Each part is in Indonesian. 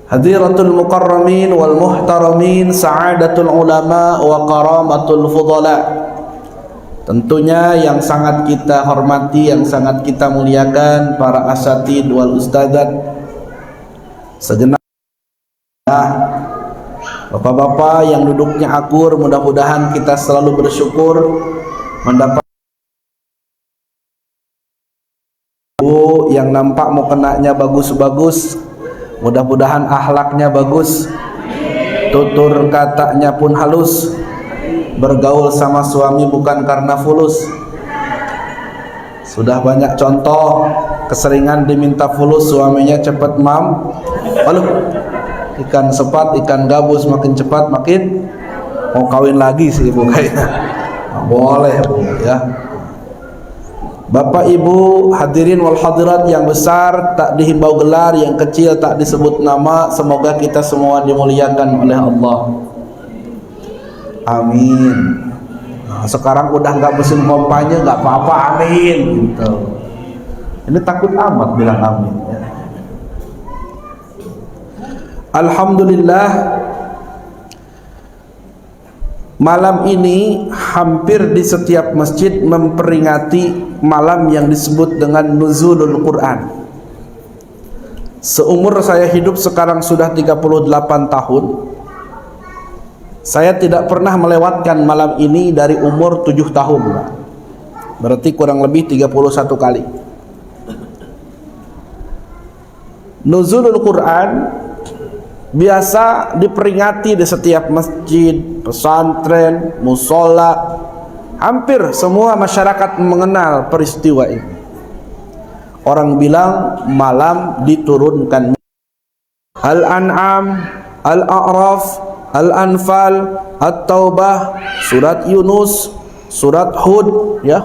Hadiratul mukarramin wal muhtaramin, sa'adatul ulama wa karamatul fudala. Tentunya yang sangat kita hormati, yang sangat kita muliakan para asatid wal ustadzat, segenap bapak-bapak yang duduknya akur, mudah-mudahan kita selalu bersyukur mendapat yang nampak mau kenanya bagus-bagus, mudah-mudahan akhlaknya bagus, tutur katanya pun halus, bergaul sama suami bukan karena fulus. Sudah banyak contoh keseringan diminta fulus, suaminya cepat mam. Lalu ikan sepat, ikan gabus makin cepat makin mau kawin lagi sih ibu kayaknya. Boleh ya. Bapak Ibu hadirin wal hadirat yang besar tak dihimbau gelar, yang kecil tak disebut nama, semoga kita semua dimuliakan oleh Allah. Amin. Nah, sekarang udah nggak musim kampanye, nggak apa-apa, amin gitu. Ini takut amat bilang amin ya. Alhamdulillah, malam ini hampir di setiap masjid memperingati malam yang disebut dengan Nuzulul Quran. Seumur saya hidup sekarang sudah 38 tahun, saya tidak pernah melewatkan malam ini dari umur 7 tahun. Berarti kurang lebih 31 kali. Nuzulul Quran biasa diperingati di setiap masjid, pesantren, musola. Hampir semua masyarakat mengenal peristiwa ini. Orang bilang malam diturunkan Al-An'am, Al-A'raf, Al-Anfal, At-Taubah, Surat Yunus, Surat Hud, ya,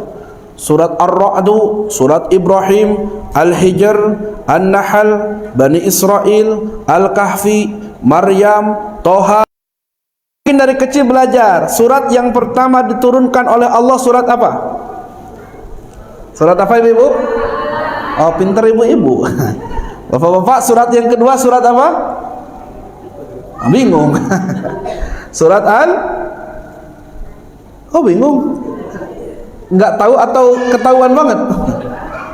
Surat Ar-Ra'du, Surat Ibrahim, Al-Hijr, An-Nahl, Bani Israel, Al-Kahfi, Maryam, Toha. Mungkin dari kecil belajar surat yang pertama diturunkan oleh Allah surat apa? Surat apa ibu-ibu? Oh, pintar ibu-ibu. Bapak-bapak, surat yang kedua surat apa? Bingung. Surat Oh, bingung. Enggak tahu atau ketahuan banget?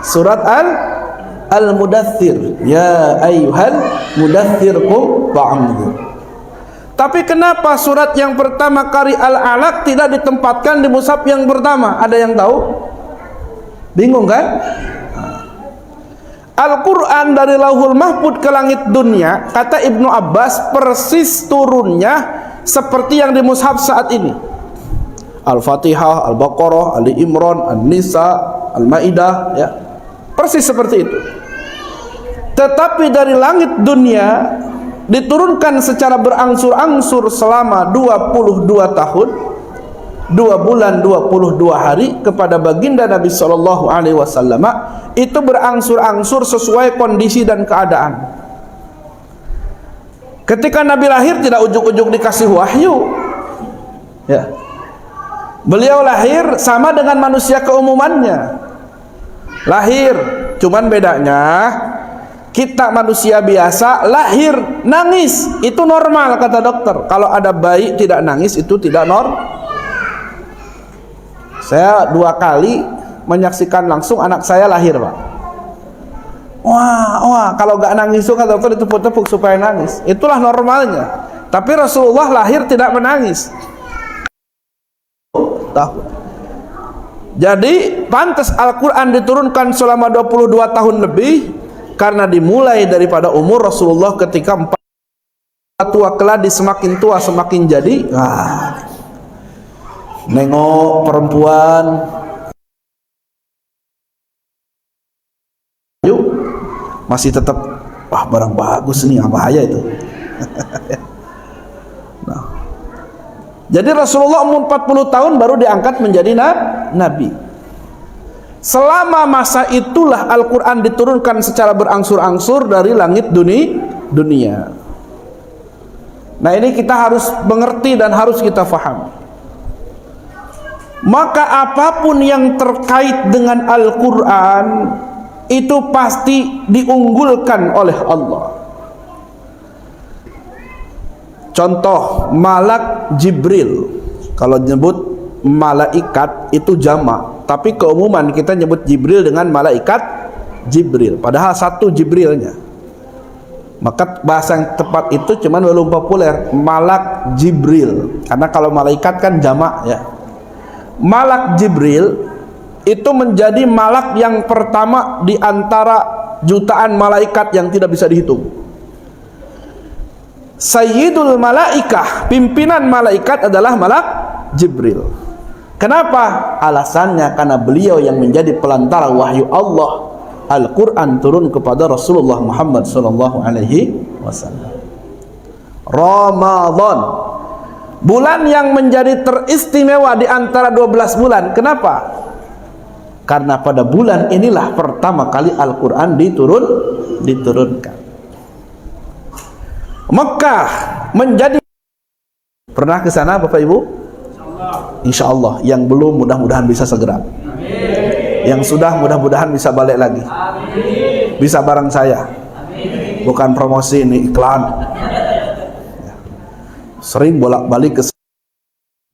Surat Al-Mudaththir. Ya ayyuhal mudaththir qum fa'anzir. Tapi kenapa surat yang pertama kali Al-Alaq tidak ditempatkan di mushaf yang pertama? Ada yang tahu? Bingung kan? Al-Quran dari Lauhul Mahfudz ke langit dunia, kata Ibnu Abbas, persis turunnya seperti yang di mushaf saat ini. Al-Fatihah, Al-Baqarah, Ali Imran, An-Nisa, Al-Maidah, ya. Persis seperti itu. Tetapi dari langit dunia diturunkan secara berangsur-angsur selama 22 tahun, 2 bulan 22 hari kepada baginda Nabi sallallahu alaihi wasallam. Itu berangsur-angsur sesuai kondisi dan keadaan. Ketika Nabi lahir tidak ujuk-ujuk dikasih wahyu. Ya. Beliau lahir sama dengan manusia keumumannya. Lahir, cuman bedanya kita manusia biasa lahir nangis, itu normal kata dokter. Kalau ada bayi tidak nangis itu tidak normal. Saya 2 kali menyaksikan langsung anak saya lahir, Pak. Wah, kalau gak nangis itu kata dokter ditepuk-tepuk supaya nangis. Itulah normalnya. Tapi Rasulullah lahir tidak menangis. Jadi pantas Al-Quran diturunkan selama 22 tahun lebih, karena dimulai daripada umur Rasulullah ketika 4 tua keladi, semakin tua semakin jadi nengok perempuan yuk masih tetap wah barang bagus nih, bahaya itu. Nah, jadi Rasulullah umur 40 tahun baru diangkat menjadi nabi. Selama masa itulah Al-Quran diturunkan secara berangsur-angsur dari langit dunia. Nah, ini kita harus mengerti dan harus kita fahami. Maka apapun yang terkait dengan Al-Quran itu pasti diunggulkan oleh Allah. Contoh malak Jibril. Kalau nyebut malaikat itu jamak, tapi keumuman kita nyebut Jibril dengan malaikat Jibril, padahal satu Jibrilnya. Maka bahasa yang tepat itu cuman belum populer, malak Jibril. Karena kalau malaikat kan jamak ya. Malak Jibril itu menjadi malak yang pertama di antara jutaan malaikat yang tidak bisa dihitung. Sayyidul malaikah, pimpinan malaikat adalah malak Jibril. Kenapa? Alasannya karena beliau yang menjadi pelantara wahyu Allah. Al-Quran turun kepada Rasulullah Muhammad sallallahu alaihi wasallam. Ramadan, bulan yang menjadi teristimewa di antara 12 bulan. Kenapa? Karena pada bulan inilah pertama kali Al-Quran diturunkan. Mekah menjadi, pernah ke sana Bapak Ibu? Insya Allah. Yang belum mudah-mudahan bisa segera. Yang sudah mudah-mudahan bisa balik lagi. Bisa bareng saya. Bukan promosi, ini iklan. Sering bolak-balik ke sana.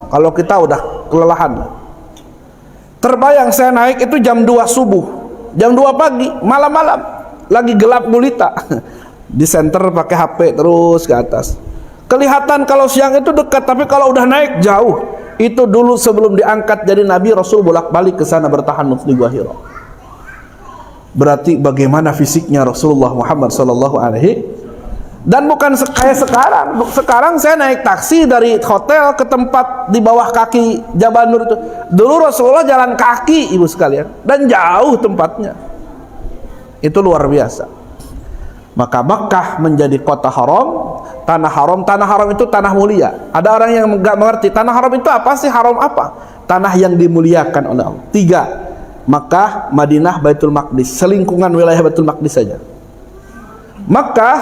Kalau kita udah kelelahan. Terbayang saya naik itu jam 2 subuh, jam 2 pagi, malam-malam, lagi gelap gulita. Di center pakai HP terus ke atas. Kelihatan kalau siang itu dekat, tapi kalau udah naik jauh. Itu dulu sebelum diangkat jadi Nabi, Rasul bolak-balik ke sana bertahanuf di Gua Hira. Berarti bagaimana fisiknya Rasulullah Muhammad sallallahu alaihi. Dan bukan kayak sekarang. Sekarang saya naik taksi dari hotel ke tempat di bawah kaki Jabal Nur itu. Dulu Rasulullah jalan kaki, ibu sekalian, dan jauh tempatnya. Itu luar biasa. Maka Makkah menjadi kota haram, tanah haram. Tanah haram itu tanah mulia. Ada orang yang enggak mengerti tanah haram itu apa sih, haram apa? Tanah yang dimuliakan oleh Allah. 3, Makkah, Madinah, Baitul Maqdis, selingkungan wilayah Baitul Maqdis saja. Makkah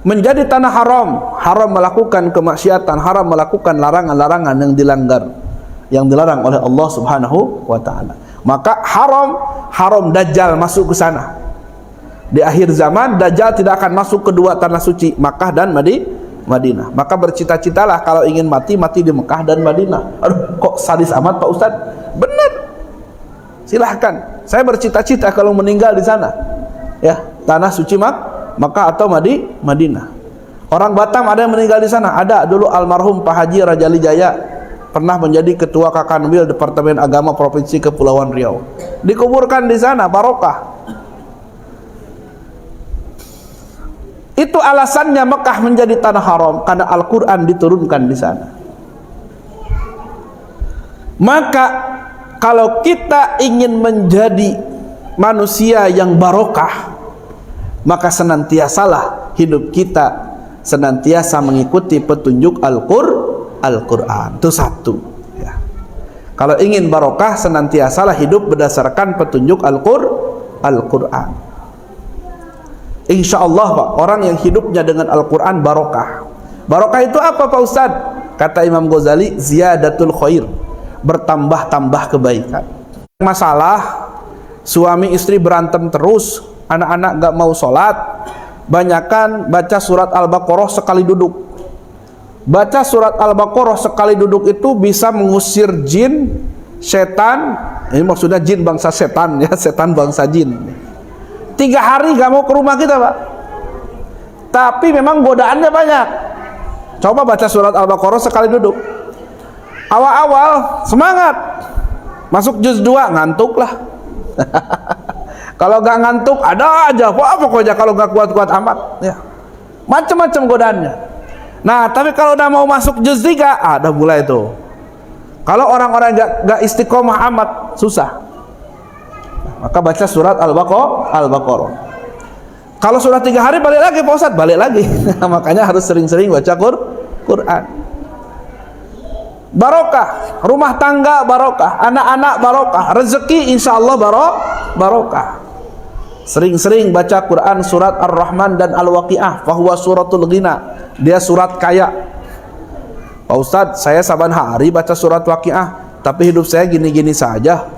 menjadi tanah haram, haram melakukan kemaksiatan, haram melakukan larangan-larangan yang dilanggar, yang dilarang oleh Allah Subhanahu wa taala. Maka haram Dajjal masuk ke sana. Di akhir zaman Dajjal tidak akan masuk kedua tanah suci, Makkah dan Madinah. Maka bercita-citalah kalau ingin mati di Makkah dan Madinah. Aduh, kok sadis amat Pak Ustadz? Benar. Silahkan. Saya bercita-cita kalau meninggal di sana. Ya, tanah suci Makkah atau Madinah. Orang Batam ada yang meninggal di sana. Ada dulu almarhum Pak Haji Rajali Jaya, pernah menjadi ketua Kakanwil Departemen Agama Provinsi Kepulauan Riau. Dikuburkan di sana, barokah. Itu alasannya Mekah menjadi tanah haram, karena Al-Quran diturunkan di sana. Maka kalau kita ingin menjadi manusia yang barokah, maka senantiasalah hidup kita senantiasa mengikuti petunjuk Al-Quran. Itu satu ya. Kalau ingin barokah, senantiasalah hidup berdasarkan petunjuk Al-Quran. Insya Allah Pak, orang yang hidupnya dengan Al-Quran barokah. Barokah itu apa Pak Ustadz? Kata Imam Ghazali, ziyadatul khair, bertambah-tambah kebaikan. Masalah suami istri berantem terus, anak-anak gak mau sholat, banyakan baca surat Al-Baqarah sekali duduk. Baca surat Al-Baqarah sekali duduk itu bisa mengusir jin, setan. Ini maksudnya jin bangsa setan ya, setan bangsa jin. 3 hari gak mau ke rumah kita Pak, tapi memang godaannya banyak. Coba baca surat Al-Baqarah sekali duduk. Awal-awal semangat, masuk juz 2 ngantuk lah. Kalau gak ngantuk ada aja pokoknya, kalau gak kuat-kuat amat ya, macam-macam godaannya. Nah tapi kalau udah mau masuk juz 3 ada mulai tuh. Kalau orang-orang gak istiqomah amat susah. Maka baca surat Al-Baqarah. Kalau sudah 3 hari balik lagi Pak Ustadz, balik lagi. Makanya harus sering-sering baca Quran. Barokah, rumah tangga barokah, anak-anak barokah, rezeki insya Allah barokah. Sering-sering baca Quran surat Ar-Rahman dan Al-Waqi'ah, fahuwa suratul ghina, dia surat kaya. Pak Ustadz, saya saban hari baca surat Waqi'ah, tapi hidup saya gini-gini saja.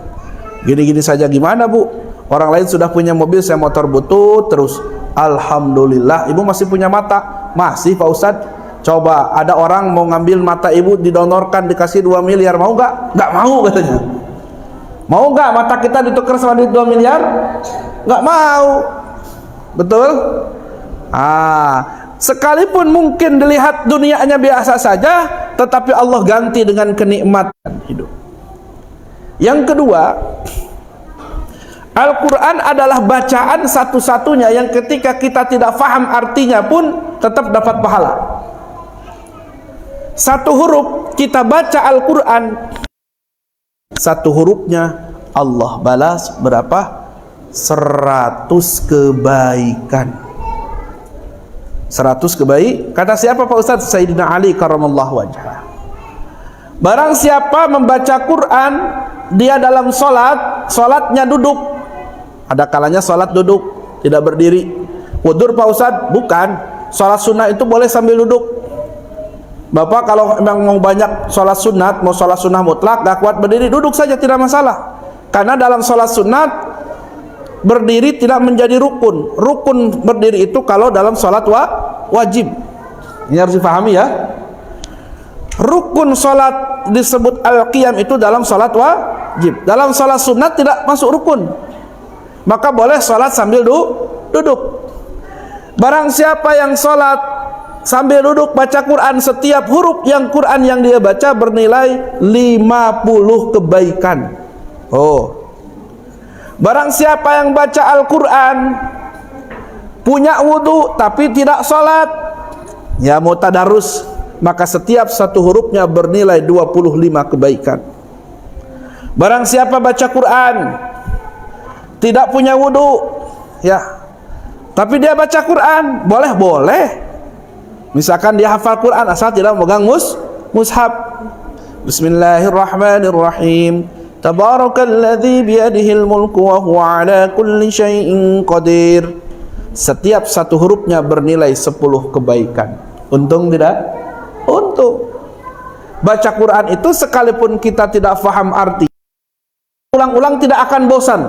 Gini-gini saja gimana Bu? Orang lain sudah punya mobil, saya motor butut terus. Alhamdulillah. Ibu masih punya mata? Masih Pak Ustadz. Coba ada orang mau ngambil mata ibu didonorkan, dikasih 2 miliar, mau nggak? Nggak mau katanya. Mau nggak mata kita ditukar sama duit 2 miliar? Nggak mau. Betul? Sekalipun mungkin dilihat dunianya biasa saja, tetapi Allah ganti dengan kenikmatan hidup. Yang kedua, Al-Quran adalah bacaan satu-satunya yang ketika kita tidak faham artinya pun tetap dapat pahala. Satu huruf kita baca Al-Quran, satu hurufnya Allah balas berapa? 100 kebaikan. 100 kebaikan. Kata siapa Pak Ustaz? Sayyidina Ali karramallahu wajhah. Barang siapa membaca Quran, dia dalam solatnya duduk. Ada kalanya solat duduk, tidak berdiri. Wudur Pak Ustaz? Bukan. Solat sunnah itu boleh sambil duduk. Bapak kalau memang mau banyak solat sunat, mau solat sunnah mutlak, gak kuat berdiri, duduk saja, tidak masalah. Karena dalam solat sunat berdiri tidak menjadi rukun. Rukun berdiri itu kalau dalam solat wajib. Ini harus dipahami ya. Rukun solat disebut al-qiyam itu dalam solat wajib. Dalam solat sunat tidak masuk rukun. Maka boleh solat sambil duduk. Barang siapa yang solat sambil duduk baca Quran, setiap huruf yang Quran yang dia baca bernilai 50 kebaikan. Barang siapa yang baca Al-Quran punya wudu tapi tidak sholat, ya mau tadarus, maka setiap satu hurufnya bernilai 25 kebaikan. Barang siapa baca Quran tidak punya wudu, ya, tapi dia baca Quran, boleh. Misalkan dia hafal Quran asal tidak memegang mushaf. Bismillahirrahmanirrahim. Tabarakalladzi biyadihil mulku wa huwa ala kulli syai'in qadir. Setiap satu hurufnya bernilai 10 kebaikan. Untung tidak? Untung. Baca Quran itu sekalipun kita tidak faham arti, ulang-ulang tidak akan bosan.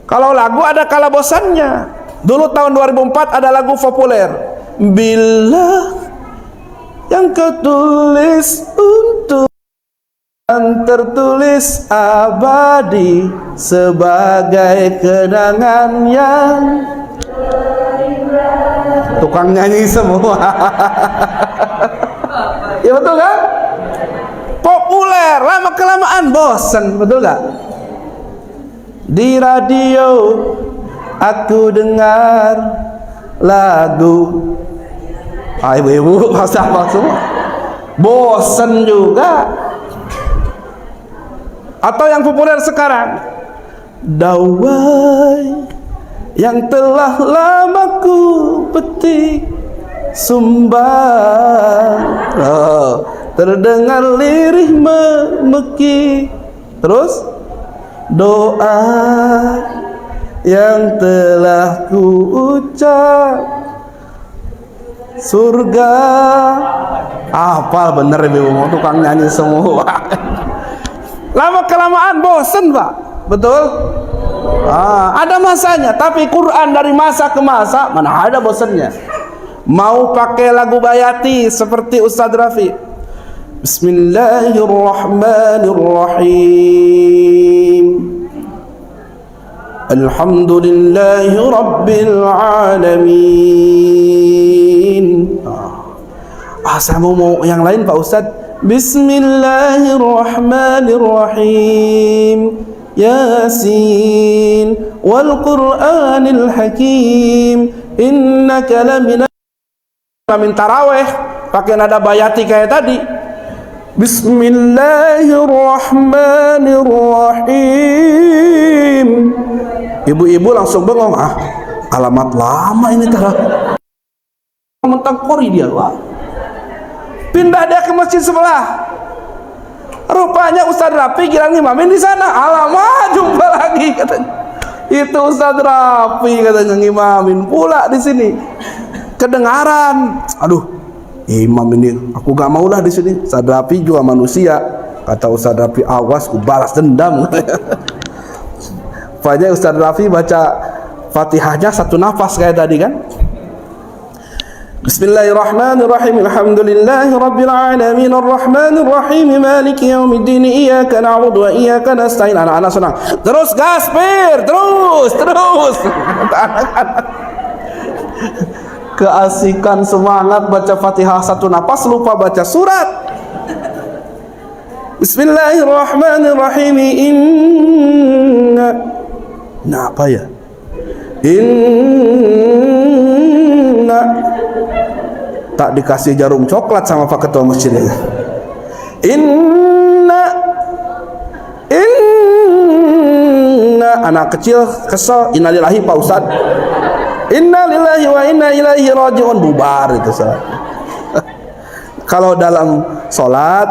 Kalau lagu ada kala bosannya. Dulu tahun 2004 ada lagu populer, bila yang kau tulis untuk yang tertulis abadi sebagai kenangan yang tukang nyanyi semua. Ya betul kan? Populer, lama kelamaan bosan, betul gak? Di radio aku dengar lagu, ibu-ibu hafal semua, bosan juga. Atau yang populer sekarang, dawai yang telah lama ku petik sumbang, terdengar lirih memeki. Terus doa yang telah ku ucap surga. Hafal bener ibu, mau tukang nyanyi semua. Lama kelamaan bosen Pak, betul? Ada masanya, tapi Quran dari masa ke masa mana ada bosennya. Mau pakai lagu Bayati seperti Ustadz Rafi, Bismillahirrahmanirrahim, Alhamdulillahi Rabbil Alamin. Saya mau yang lain Pak Ustadz, Bismillahirrahmanirrahim, Yasin wal Qur'anil Hakim, innaka lamina. Min tarawih pakai nada Bayati kayak tadi, Bismillahirrahmanirrahim. Ibu-ibu langsung bengong, alamat lama ini tarawih. Mentang kori dia Pak. Pindah dia ke masjid sebelah. Rupanya Ustadz Rafi kira ngimamin di sana. Alamak, jumpa lagi katanya. Itu Ustadz Rafi katanya ngimamin pula di sini. Kedengaran. Aduh, imam ini aku gak maulah di sini. Ustadz Rafi juga manusia. Kata Ustadz Rafi, awas ku balas dendam. Pokoknya Ustadz Rafi baca Fatihahnya satu nafas kayak tadi kan. Bismillahirrahmanirrahim. Alhamdulillahi rabbil alamin arrahmanir rahim maliki yaumiddin iyyaka na'budu wa iyyaka nasta'in. Anak-anak senang. Terus gaspir, terus. Anak-anak keasikan semangat baca Fatihah satu napas lupa baca surat. Bismillahirrahmanirrahim. Apa ya? Tak dikasih jarum coklat sama Pak Ketua Masjid ini. Inna anak kecil kesel, innalillahi Pak Ustad. Innalillahi wa inna ilaihi rajiun, bubar itu salat. Kalau dalam sholat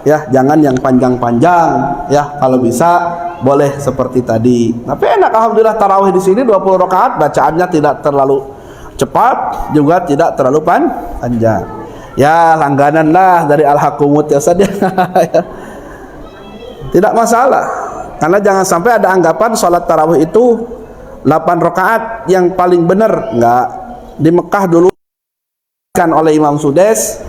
ya jangan yang panjang-panjang ya, kalau bisa boleh seperti tadi. Tapi enak alhamdulillah tarawih di sini 20 rakaat, bacaannya tidak terlalu cepat juga tidak terlalu panjang. Ya langganan lah dari Al-Hakumut ya Ustaz ya. Tidak masalah. Karena jangan sampai ada anggapan sholat tarawih itu 8 rakaat yang paling benar. Enggak. Di Mekah dulu kan oleh Imam Sudes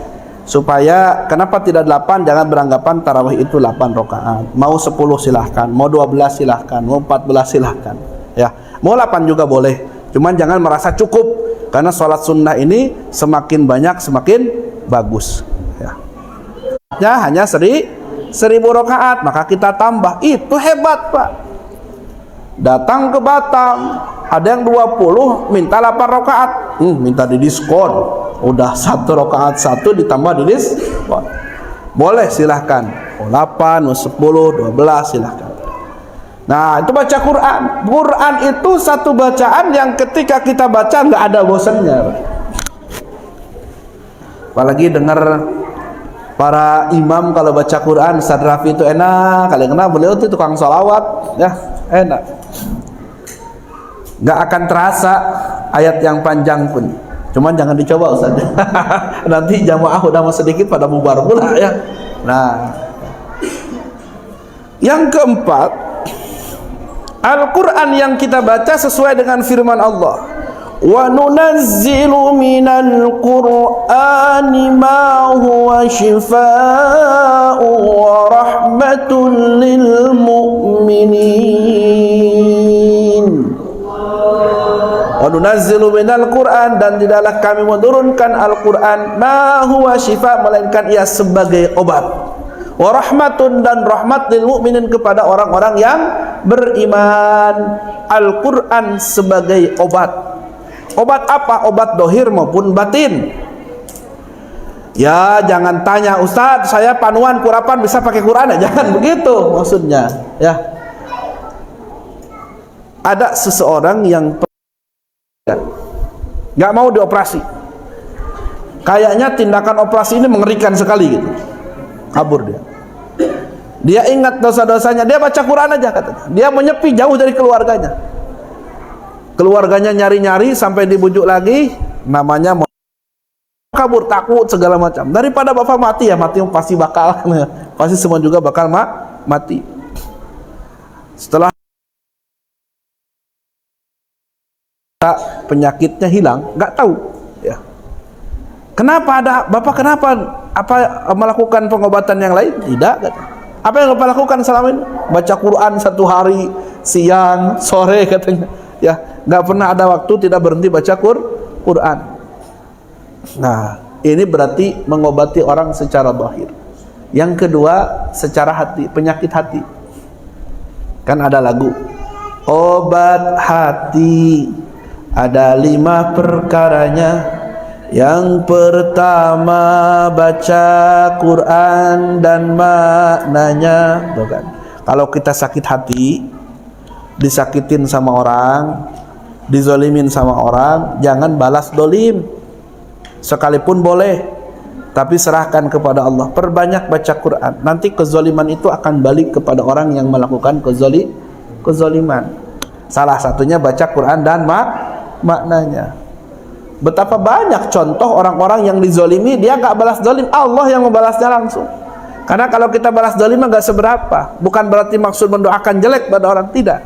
supaya kenapa tidak 8, jangan beranggapan tarawih itu 8 rakaat. Mau 10 silahkan, mau 12 silahkan, mau 14 silahkan. Ya, mau 8 juga boleh. Cuman jangan merasa cukup. Karena sholat sunnah ini semakin banyak semakin bagus ya hanya 1000 rakaat, maka kita tambah. Itu hebat Pak. Datang ke Batam ada yang 20 minta 8 rakaat, minta didiskon. Udah 1 rakaat 1 ditambah didiskon. Boleh silahkan, 8, 10, 12 silahkan. Nah itu baca Quran. Quran itu satu bacaan yang ketika kita baca nggak ada bosannya. Apalagi dengar para imam kalau baca Quran, Ustaz Rafi itu enak. Kalian kenal beliau itu tukang sholawat ya, enak. Nggak akan terasa ayat yang panjang pun. Cuman jangan dicoba Ustaz. Nanti jamaah udah mau sedikit pada bubar pula ya. Nah yang keempat, Al-Quran yang kita baca sesuai dengan firman Allah. Wa nunazzilu minal Qur'ani ma huwa shifaa'u wa rahmatun lil mu'minin. Wa nunazzilu minal Qur'an, dan tidaklah kami menurunkan Al-Quran ma huwa shifa', melainkan ia sebagai obat. Wa rahmatun, dan rahmat lil mukminin kepada orang-orang yang beriman. Al-Quran sebagai obat. Obat apa? Obat dohir maupun batin. Ya jangan tanya, Ustadz saya panuan kurapan bisa pakai Quran ya? Jangan begitu maksudnya ya. Ada seseorang yang nggak mau dioperasi, kayaknya tindakan operasi ini mengerikan sekali gitu. Kabur dia ingat dosa-dosanya, dia baca Quran aja katanya. Dia menyepi jauh dari keluarganya nyari-nyari sampai dibujuk lagi, namanya kabur, takut segala macam. Daripada bapak mati ya, mati pasti bakal pasti semua juga bakal mati. Setelah penyakitnya hilang, nggak tahu ya kenapa ada bapak, kenapa apa melakukan pengobatan yang lain? Tidak katanya. Apa yang bapak lakukan selama ini? Baca Quran 1 hari, siang, sore katanya. Ya, nggak pernah ada waktu tidak berhenti baca Quran. Nah, ini berarti mengobati orang secara zahir. Yang kedua, secara hati, penyakit hati. Kan ada lagu, obat hati ada 5 perkaranya. Yang pertama baca Quran dan maknanya. Tuh kan. Kalau kita sakit hati, disakitin sama orang, dizolimin sama orang, jangan balas dolim. Sekalipun boleh, tapi serahkan kepada Allah. Perbanyak baca Quran. Nanti kezoliman itu akan balik kepada orang yang melakukan kezoliman. Salah satunya baca Quran dan maknanya. Betapa banyak contoh orang-orang yang dizolimi, dia nggak balas dolim, Allah yang membalasnya langsung. Karena kalau kita balas dolim nggak seberapa. Bukan berarti maksud mendoakan jelek pada orang, tidak.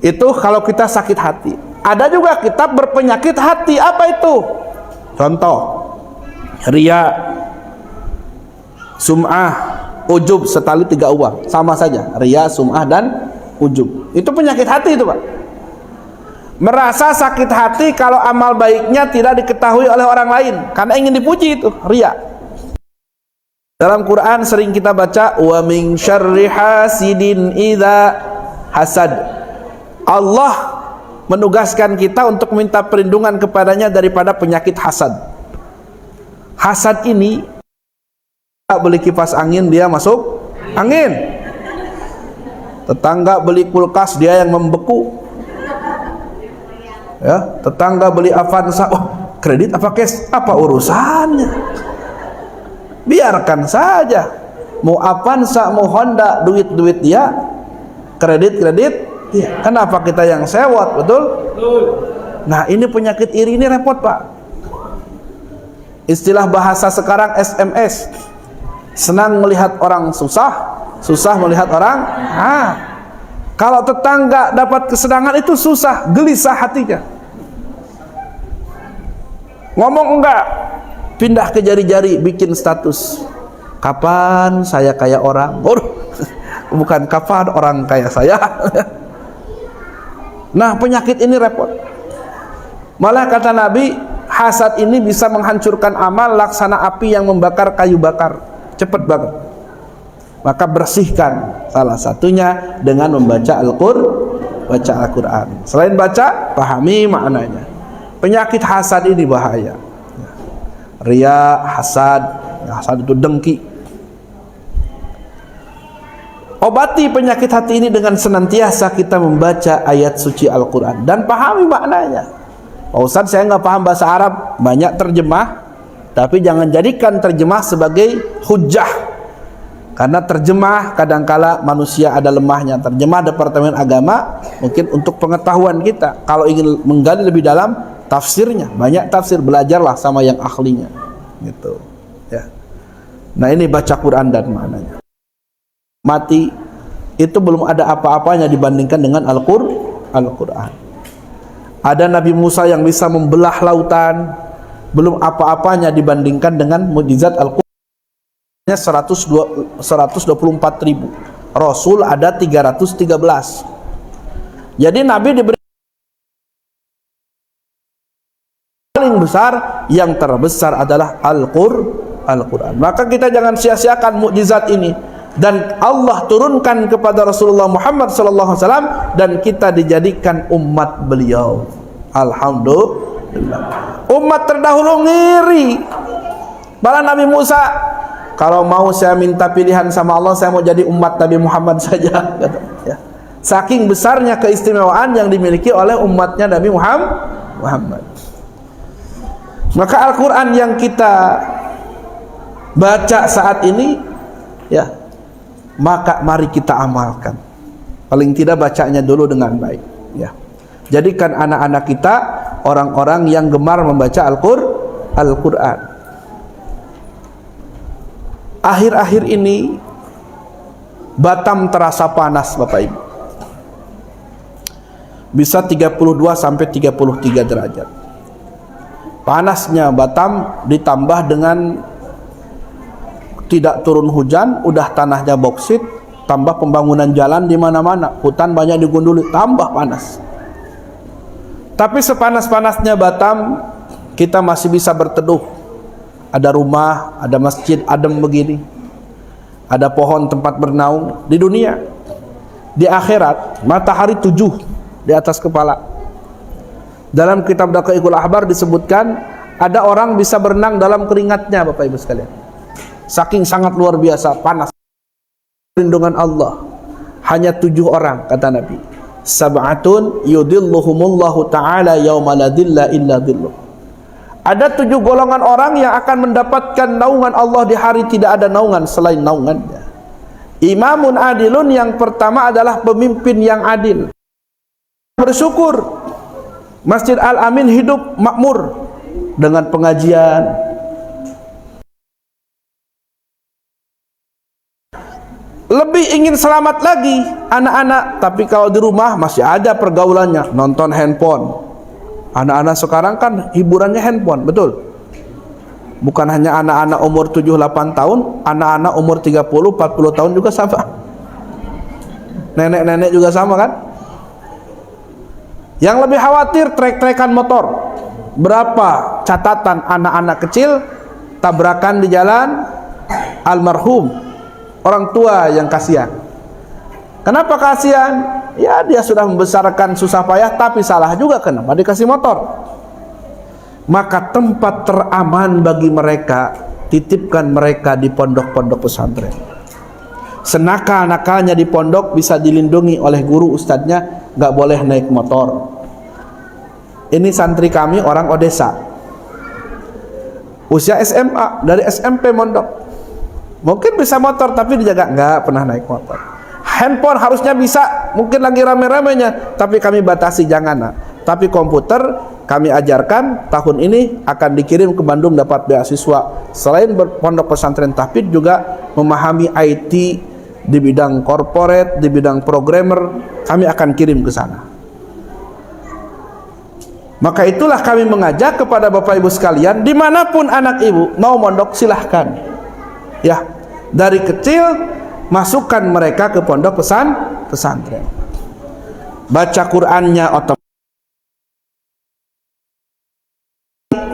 Itu kalau kita sakit hati. Ada juga kitab berpenyakit hati. Apa itu? Contoh, riya, sum'ah, ujub, setali 3 uang. Sama saja, riya, sum'ah, dan ujub. Itu penyakit hati itu, Pak. Merasa sakit hati kalau amal baiknya tidak diketahui oleh orang lain karena ingin dipuji, itu riya. Dalam Quran sering kita baca, wa min syarri hasidin idza hasad. Allah menugaskan kita untuk minta perlindungan kepadanya daripada penyakit hasad. Hasad ini beli kipas angin, dia masuk angin. Tetangga beli kulkas, dia yang membeku. Ya, tetangga beli Avanza, oh kredit apa cash? Apa urusannya? Biarkan saja. Mau Avanza, mau Honda, duit dia, kredit dia. Kenapa kita yang sewot? Betul? Nah, ini penyakit iri ini repot, Pak. Istilah bahasa sekarang SMS. Senang melihat orang susah, susah melihat orang. Kalau tetangga dapat kesenangan itu susah, gelisah hatinya. Ngomong enggak, pindah ke jari-jari, bikin status. Kapan saya kayak orang? Bukan kapan orang kayak saya. Nah, penyakit ini repot. Malah kata Nabi, hasad ini bisa menghancurkan amal laksana api yang membakar kayu bakar. Cepat banget. Maka bersihkan, salah satunya dengan membaca Al-Quran. Selain baca, pahami maknanya. Penyakit hasad ini bahaya. Riya, hasad itu dengki. Obati penyakit hati ini dengan senantiasa kita membaca ayat suci Al-Quran dan pahami maknanya. Pak Ustadz, saya nggak paham bahasa Arab, banyak terjemah, tapi jangan jadikan terjemah sebagai hujjah. Karena terjemah kadangkala manusia ada lemahnya. Terjemah Departemen Agama mungkin untuk pengetahuan kita. Kalau ingin menggali lebih dalam, tafsirnya banyak tafsir, belajarlah sama yang ahlinya. Gitu. Ya. Nah, ini baca Quran dan maknanya. Mati itu belum ada apa-apanya dibandingkan dengan Al-Quran. Ada Nabi Musa yang bisa membelah lautan, belum apa-apanya dibandingkan dengan mukjizat Al-Quran. 124.000. Rasul ada 313. Jadi Nabi diberi paling besar, yang terbesar adalah Al-Quran. Maka kita jangan sia-siakan mukjizat ini, dan Allah turunkan kepada Rasulullah Muhammad SAW, dan kita dijadikan umat beliau. Alhamdulillah. Umat terdahulu ngiri. Malah Nabi Musa, kalau mau saya minta pilihan sama Allah, saya mau jadi umat Nabi Muhammad saja. Ya. Saking besarnya keistimewaan yang dimiliki oleh umatnya Nabi Muhammad. Maka Al-Quran yang kita baca saat ini, ya, maka mari kita amalkan. Paling tidak bacanya dulu dengan baik. Ya. Jadikan anak-anak kita orang-orang yang gemar membaca Al-Quran. Akhir-akhir ini Batam terasa panas, Bapak Ibu. Bisa 32 sampai 33 derajat. Panasnya Batam ditambah dengan tidak turun hujan, udah tanahnya boksit, tambah pembangunan jalan di mana-mana, hutan banyak digunduli, tambah panas. Tapi sepanas-panasnya Batam, kita masih bisa berteduh. Ada rumah, ada masjid adem begini, ada pohon tempat bernaung. Di dunia, di akhirat, matahari 7 di atas kepala. Dalam kitab Daqaiqul Ahbar disebutkan, ada orang bisa berenang dalam keringatnya, Bapak Ibu sekalian. Saking sangat luar biasa panas. Perlindungan Allah hanya 7 orang, kata Nabi. Sab'atun yudilluhumullahu ta'ala yawma la dhilla illa dhilluh. Ada 7 golongan orang yang akan mendapatkan naungan Allah di hari tidak ada naungan selain naungannya. Imamun adilun, yang pertama adalah pemimpin yang adil. Bersyukur Masjid Al-Amin hidup makmur dengan pengajian. Lebih ingin ingin selamat lagi anak-anak, tapi kalau di rumah masih ada pergaulannya, nonton handphone. Anak-anak sekarang kan hiburannya handphone, betul? Bukan hanya anak-anak umur 7-8 tahun, anak-anak umur 30-40 tahun juga sama. Nenek-nenek juga sama kan? Yang lebih khawatir trek-trekan motor. Berapa catatan anak-anak kecil tabrakan di jalan, almarhum orang tua yang kasihan. Kenapa kasihan? Ya dia sudah membesarkan susah payah, tapi salah juga kenapa dikasih motor. Maka tempat teraman bagi mereka, titipkan mereka di pondok-pondok pesantren. Senakal-nakalnya di pondok bisa dilindungi oleh guru ustadznya, nggak boleh naik motor. Ini santri kami orang Odessa, usia SMA, dari SMP mondok. Mungkin bisa motor tapi dijaga, nggak pernah naik motor. Handphone harusnya bisa, mungkin lagi rame-ramenya, tapi kami batasi, jangan nak. Tapi komputer kami ajarkan, tahun ini akan dikirim ke Bandung dapat beasiswa. Selain berpondok pesantren tahfidz, juga memahami IT di bidang corporate, di bidang programmer, kami akan kirim ke sana. Maka itulah kami mengajak kepada Bapak Ibu sekalian, dimanapun anak ibu mau mondok silahkan. Ya, dari kecil masukkan mereka ke pondok pesantren. Baca Qur'annya otomatis.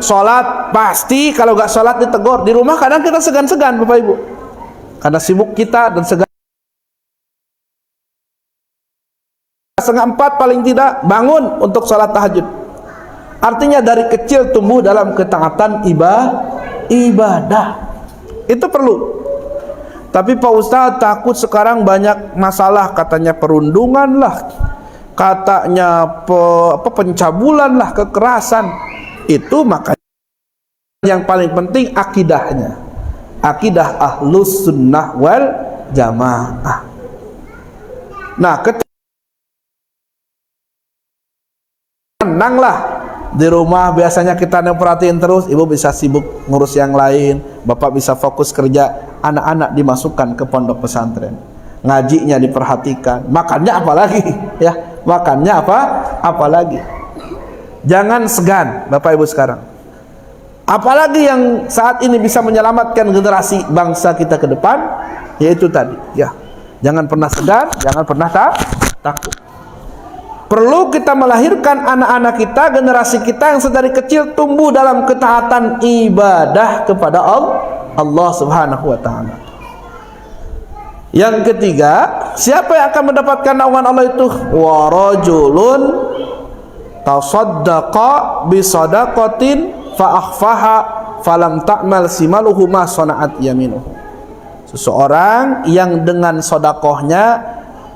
Sholat pasti, kalau gak sholat ditegur. Di rumah kadang kita segan-segan Bapak Ibu, karena sibuk kita dan segan. 3:30 paling tidak bangun untuk sholat tahajud. Artinya dari kecil tumbuh dalam ketaatan ibadah. Itu perlu. Tapi Pak Ustadz takut sekarang banyak masalah, katanya perundungan lah, katanya pencabulan lah, kekerasan. Itu makanya yang paling penting akidahnya, akidah Ahlus Sunnah wal Jamaah. Nah, tenanglah. Di rumah biasanya kita perhatiin terus, ibu bisa sibuk ngurus yang lain, bapak bisa fokus kerja, anak-anak dimasukkan ke pondok pesantren, ngajinya diperhatikan, makannya apalagi, ya, makannya apalagi. Jangan segan Bapak Ibu sekarang. Apalagi yang saat ini bisa menyelamatkan generasi bangsa kita ke depan, yaitu tadi, ya, jangan pernah segan, jangan pernah takut. Perlu kita melahirkan anak-anak kita, generasi kita yang sedari kecil tumbuh dalam ketaatan ibadah kepada Allah Subhanahu wa ta'ala. Yang ketiga, siapa yang akan mendapatkan naungan Allah itu? Wa rajulun tasaddaqa bi sadaqatin fa akhfaha falam ta'mal simaluhu ma sana'at yaminuhu. Seseorang yang dengan sedekahnya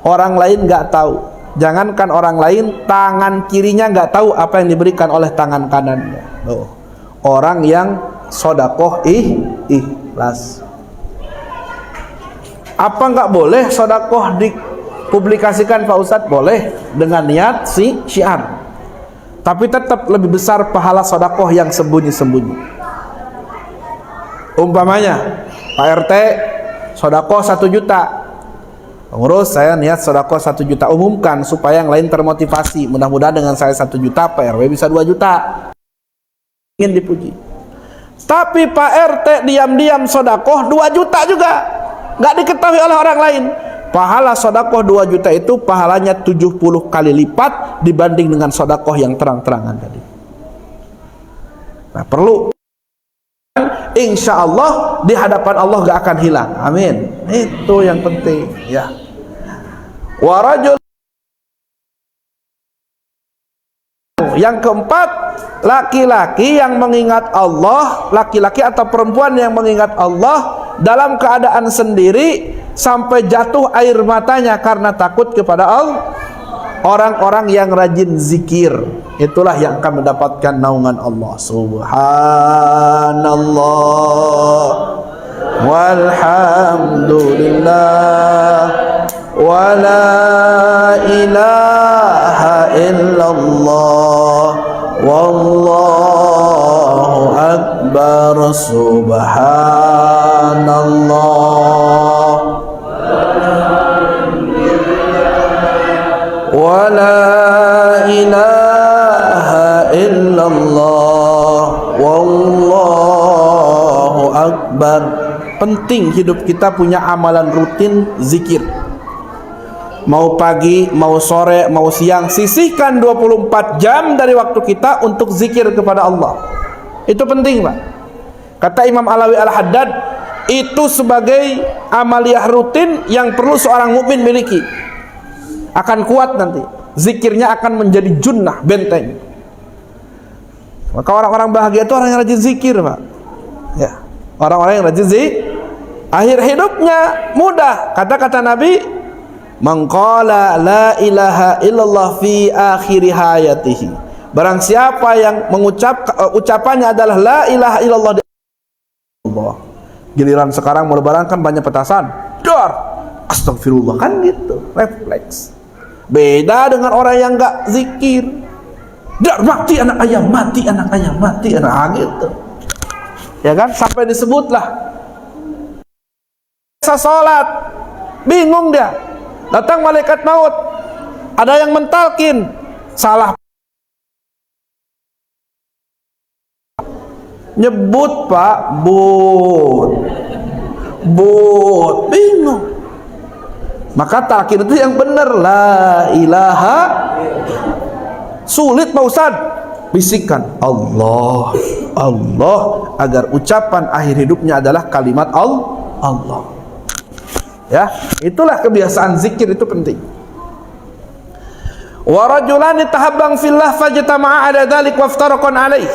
orang lain enggak tahu. Jangankan orang lain, tangan kirinya nggak tahu apa yang diberikan oleh tangan kanannya. Loh. Orang yang sodakoh ikhlas. Apa nggak boleh sodakoh dipublikasikan Pak Ustadz? Boleh, dengan niat syiar. Tapi tetap lebih besar pahala sodakoh yang sembunyi-sembunyi. Umpamanya Pak RT sodakoh 1 juta. Pengurus, saya niat sedekah 1 juta, umumkan supaya yang lain termotivasi. Mudah-mudahan dengan saya 1 juta, Pak RW bisa 2 juta. Ingin dipuji. Tapi Pak RT diam-diam sedekah 2 juta juga, nggak diketahui oleh orang lain. Pahala sedekah 2 juta itu pahalanya 70 kali lipat dibanding dengan sedekah yang terang-terangan tadi. Nah, perlu. Insya Allah di hadapan Allah gak akan hilang. Amin. Itu yang penting, ya. Warajul. Yang keempat, laki-laki yang mengingat Allah, laki-laki atau perempuan yang mengingat Allah dalam keadaan sendiri sampai jatuh air matanya karena takut kepada Allah. Orang-orang yang rajin zikir, itulah yang akan mendapatkan naungan Allah. Subhanallah walhamdulillah wa la ilaha illallah wallahu akbar. Subhanallah illallah, wallahu akbar. Penting hidup kita punya amalan rutin zikir. Mau pagi, mau sore, mau siang, sisihkan 24 jam dari waktu kita untuk zikir kepada Allah. Itu penting, Pak. Kata Imam Alawi Al-Haddad, itu sebagai amaliyah rutin yang perlu seorang mukmin miliki. Akan kuat nanti. Zikirnya akan menjadi junnah, benteng. Maka orang-orang bahagia itu orang yang rajin zikir, Pak. Ya, orang-orang yang rajin zikir, akhir hidupnya mudah. Kata-kata Nabi, man qala la ilaha illallah fi akhir hayatihi. Barang siapa yang mengucap ucapannya adalah la ilaha illallah di Allah. Giliran sekarang mau lebaran kan banyak petasan. Dar, astagfirullah, kan gitu, refleks. Beda dengan orang yang enggak zikir. Dar, mati anak ayam, mati anak ayam, mati anak gitu. Ya kan, sampai disebutlah salat, bingung dia. Datang malaikat maut, ada yang mentalkin, salah nyebut, Pak, but, bingung. Maka talkin itu yang benar, la ilaha. Sulit, Pak Ustaz, bisikan Allah, Allah, agar ucapan akhir hidupnya adalah kalimat Allah. Ya, itulah kebiasaan zikir, itu penting. Wa rajulani tahabbang fillah fajtama'a ala dzalik waftaraqan alaih.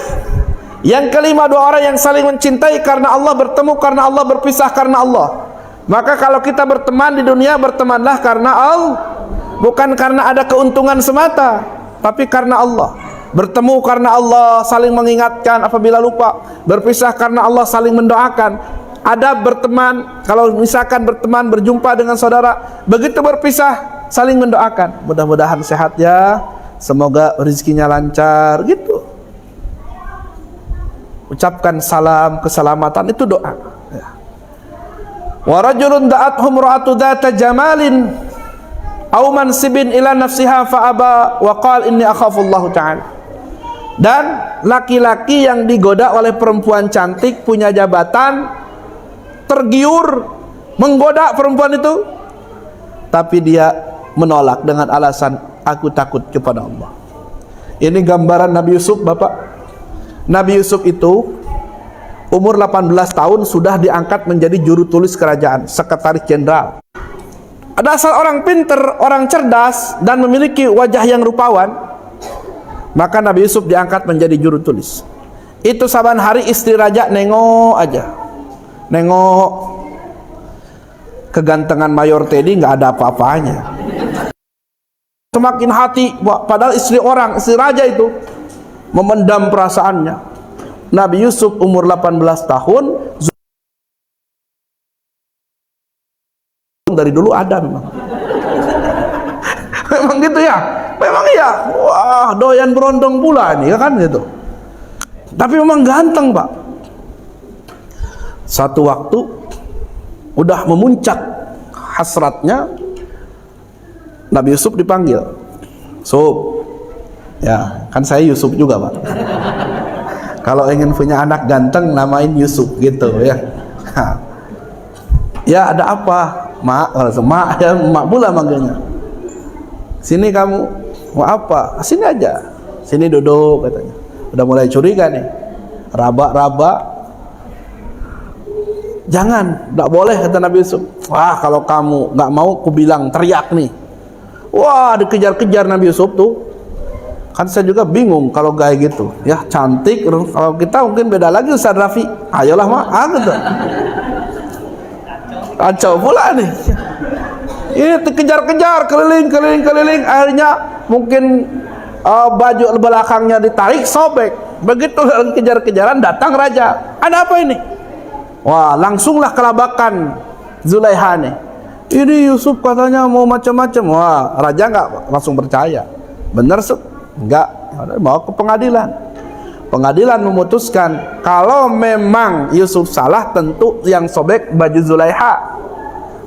Yang kelima, dua orang yang saling mencintai karena Allah, bertemu karena Allah, berpisah karena Allah. Maka kalau kita berteman di dunia, bertemanlah karena Allah, bukan karena ada keuntungan semata, tapi karena Allah. Bertemu karena Allah, saling mengingatkan apabila lupa. Berpisah karena Allah, saling mendoakan. Ada berteman, kalau misalkan berteman, berjumpa dengan saudara, begitu berpisah saling mendoakan, mudah-mudahan sehat ya, semoga rezekinya lancar, gitu. Ucapkan salam keselamatan, itu doa. Wa rajulun da'athum ra'atu dzata jamalin aw mansibin ila nafsiha fa aba wa qala inni akhafullah ta'ala. Dan laki-laki yang digoda oleh perempuan cantik, punya jabatan, tergiur menggoda perempuan itu, tapi dia menolak dengan alasan aku takut kepada Allah. Ini gambaran Nabi Yusuf, Bapak. Nabi Yusuf itu umur 18 tahun sudah diangkat menjadi juru tulis kerajaan, sekretaris jenderal. Ada asal orang pinter, orang cerdas, dan memiliki wajah yang rupawan, maka Nabi Yusuf diangkat menjadi juru tulis. Itu saban hari istri raja nengok aja, nengok kegantengan Mayor Teddy, nggak ada apa-apanya. Semakin hati, padahal istri orang, istri raja itu memendam perasaannya. Nabi Yusuf umur 18 tahun, dari dulu ada memang. Memang gitu ya, memang iya. Wah, doyan berondong pula nih, kan gitu. Tapi memang ganteng, Pak. Satu waktu udah memuncak hasratnya, Nabi Yusuf dipanggil. Yusuf, ya kan saya Yusuf juga, Pak. Kalau ingin punya anak ganteng, namain Yusuf gitu ya. Ya, ada apa? Mak, mak ya, mak pula manggilnya. Sini kamu, mau apa? Sini aja. Sini duduk, katanya. Udah mulai curiga nih. Raba-raba. Jangan, tidak boleh, kata Nabi Yusuf. Wah, kalau kamu nggak mau, aku bilang, teriak nih. Wah, dikejar-kejar Nabi Yusuf tuh. Kan saya juga bingung kalau kayak gitu. Ya, cantik. Kalau kita mungkin beda lagi, Ustaz Rafi. Ayolah, Mak. Gitu. Kacau pula nih. Ini dikejar-kejar, keliling. Akhirnya mungkin baju belakangnya ditarik, sobek. Begitu kejar-kejaran, datang raja. Ada apa ini? Wah, langsunglah kelabakan Zulaiha nih. Ini Yusuf katanya mau macam-macam. Wah, raja nggak langsung percaya. Bener, Sub? Enggak. Bawa ke pengadilan. Pengadilan memutuskan kalau memang Yusuf salah, tentu yang sobek baju Zulaiha.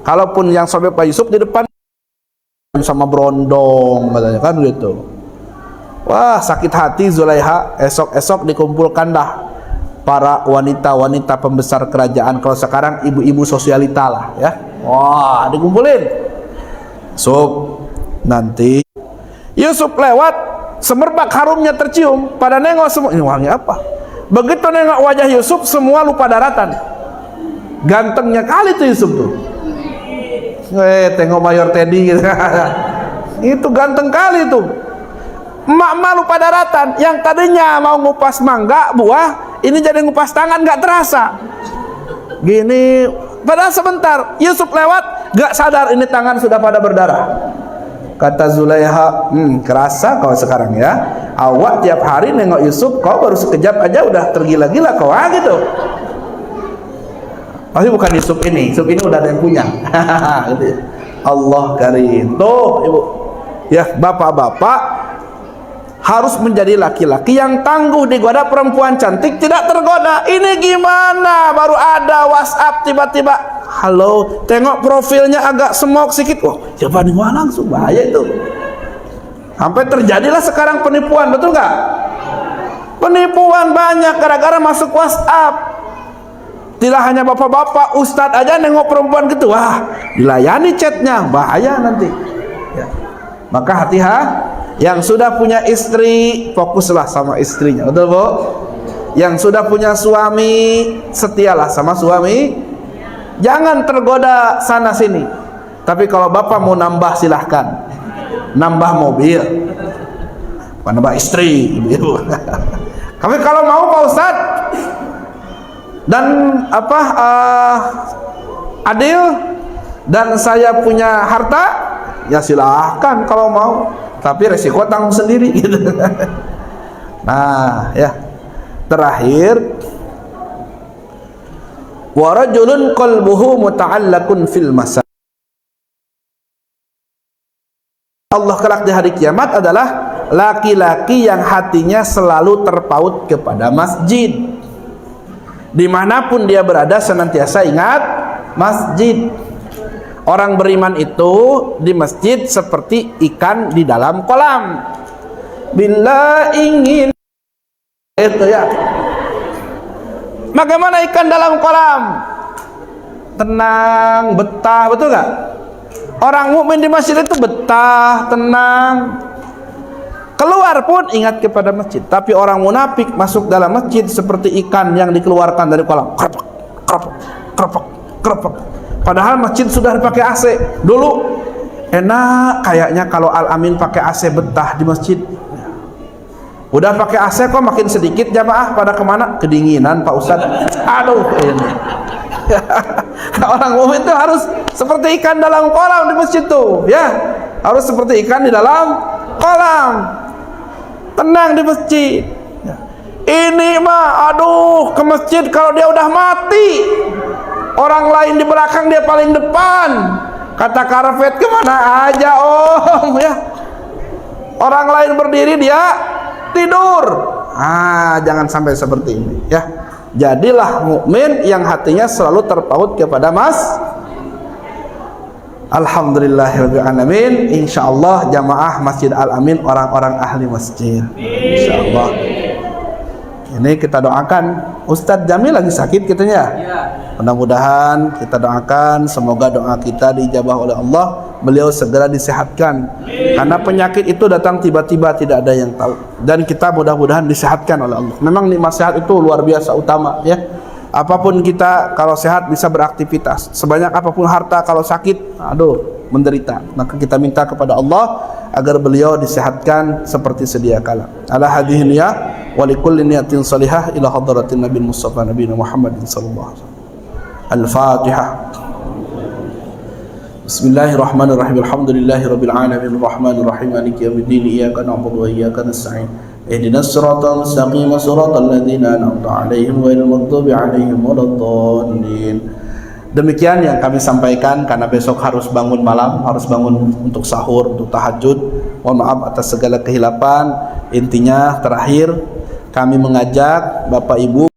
Kalaupun yang sobek baju Yusuf di depan sama berondong, katanya kan gitu. Wah, sakit hati Zulaiha. Esok-esok dikumpulkan dah para wanita-wanita pembesar kerajaan. Kalau sekarang ibu-ibu sosialita lah ya. Wah, dikumpulin. Nanti Yusuf lewat, semerbak harumnya tercium. Pada nengok semua, ini wangi apa? Begitu nengok wajah Yusuf, semua lupa daratan. Gantengnya kali tuh Yusuf tuh. Tengok Mayor Teddy gitu. Itu ganteng kali tuh. Emak-emak lupa daratan. Yang tadinya mau ngupas mangga, buah, ini jadi ngupas tangan, gak terasa. Gini, padahal sebentar Yusuf lewat, gak sadar ini tangan sudah pada berdarah. Kata Zulaiha, kerasa kau sekarang ya. Awak tiap hari nengok Yusuf, kau baru sekejap aja udah tergila-gila kau gitu. Tapi bukan Yusuf ini udah ada yang punya. Allah karim. Tuh ibu, ya bapak-bapak harus menjadi laki-laki yang tangguh. Digoda perempuan cantik tidak tergoda. Ini gimana? Baru ada WhatsApp tiba-tiba, halo, tengok profilnya agak semok sedikit. Wah, ya banding langsung, bahaya itu. Sampai terjadilah sekarang penipuan, betul nggak? Penipuan banyak gara-gara masuk WhatsApp. Tidak hanya bapak-bapak, ustadz aja nengok perempuan gitu, wah, dilayani chatnya, bahaya nanti ya. Maka hati-hati. Yang sudah punya istri, fokuslah sama istrinya, betul bu? Yang sudah punya suami, setialah sama suami. Jangan tergoda sana sini. Tapi kalau bapak mau nambah, silahkan. Nambah mobil, nambah istri, ibu. Tapi kalau mau Pak Ustadz dan adil, dan saya punya harta, ya silahkan kalau mau. Tapi resiko tanggung sendiri gitu. Nah, ya. Terakhir, wa rajulun qalbuhu muta'allaqun fil masajid. Allah kelak di hari kiamat adalah laki-laki yang hatinya selalu terpaut kepada masjid. Dimanapun dia berada senantiasa ingat masjid. Orang beriman itu di masjid seperti ikan di dalam kolam. Bila ingin itu ya. Bagaimana ikan dalam kolam? Tenang, betah, betul nggak? Orang mukmin di masjid itu betah, tenang. Keluar pun ingat kepada masjid. Tapi orang munafik masuk dalam masjid seperti ikan yang dikeluarkan dari kolam. Krepek, krepek, krepek, krepek. Padahal masjid sudah dipakai AC. Dulu enak kayaknya kalau Al-Amin pakai AC, betah di masjid. Udah pakai AC kok makin sedikit jamaah pada kemana? Kedinginan Pak Ustadz. Aduh ini. Orang mukmin itu harus seperti ikan dalam kolam di masjid tuh, ya. Harus seperti ikan di dalam kolam. Tenang di masjid. Ini mah aduh ke masjid kalau dia udah mati. Orang lain di belakang, dia paling depan. Kata Karafet, kemana aja om ya. Orang lain berdiri, dia tidur. Jangan sampai seperti ini ya. Jadilah mukmin yang hatinya selalu terpaut kepada Alhamdulillahirabbil alamin. Insyaallah jamaah Masjid Al-Amin orang-orang ahli masjid. Insyaallah. Ini kita doakan. Ustadz Jamil lagi sakit katanya. Mudah-mudahan kita doakan semoga doa kita diijabah oleh Allah, beliau segera disehatkan. Karena penyakit itu datang tiba-tiba, tidak ada yang tahu. Dan kita mudah-mudahan disehatkan oleh Allah. Memang nikmat sehat itu luar biasa utama ya. Apapun kita kalau sehat bisa beraktivitas. Sebanyak apapun harta kalau sakit, aduh, menderita. Maka kita minta kepada Allah agar beliau disehatkan seperti sedia kala. Ala hadhihi niyah wa likulli niyatin salihah ila hadratin Nabi Mustafa Nabi Muhammad sallallahu alaihi wasallam. Al-Fatihah. Bismillahirrahmanirrahim. Alhamdulillahirabbil alamin arrahmanir rahim maliki yaumiddin iyyaka na'budu wa iyyaka nasta'in. Ihdinas siratal mustaqim siratal ladzina an'amta 'alaihim ghairil maghdubi 'alaihim waladdallin. Demikian yang kami sampaikan karena besok harus bangun malam, harus bangun untuk sahur, untuk tahajud. Mohon maaf atas segala kehilapan. Intinya terakhir kami mengajak Bapak Ibu